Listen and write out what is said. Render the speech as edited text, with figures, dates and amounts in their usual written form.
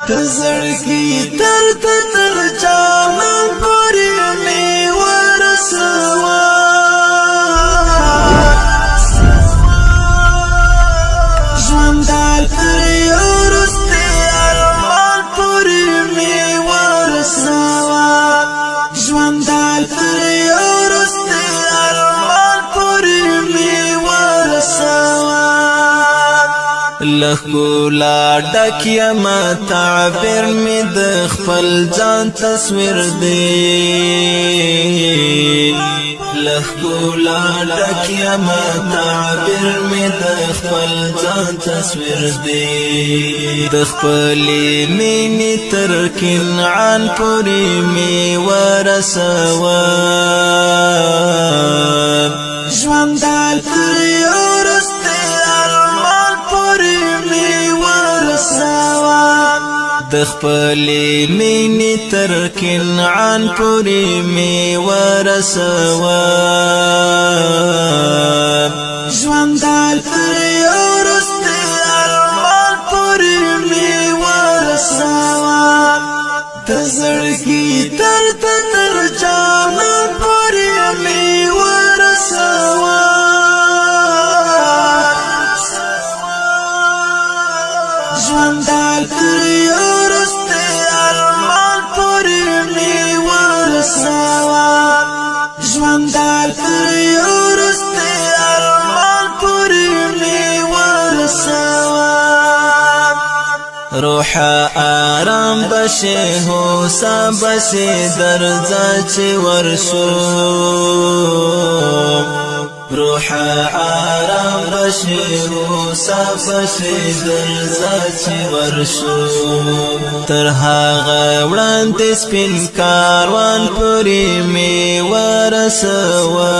تزړګي تر جامه پورې می ورسوا ژوند تر ورسته ارمان پورې می ورسوا ژوند تر ورسته ارمان پورې می ورسوا لخلا ډکیا ما تعبیر می د خپل ځان تصویر دی لخلا ډکیا ما تعبیر می د خپل ځان تصویر دی د خپل مینې تر کنعان پورې می ورسوا ژوند تر ورسته ارمان پورې می ورسوا د خپل مینې تر کنعان پورې می ورسوا ژوند تر ورسته ارمان پورې می ورسوا د زړګي تر جامه پورې می ورسوا ژوند تر ورسته ارمان پورې می ورسوا ژوند تر ورسته ارمان پورې می ورسوا روح آرام بشه هوسا بشه درځه چې ورشو روح آرام بشه هوسا بشه درځه چې ورشو تر هغه وړاندې سپین کاروان پورې می ورسوا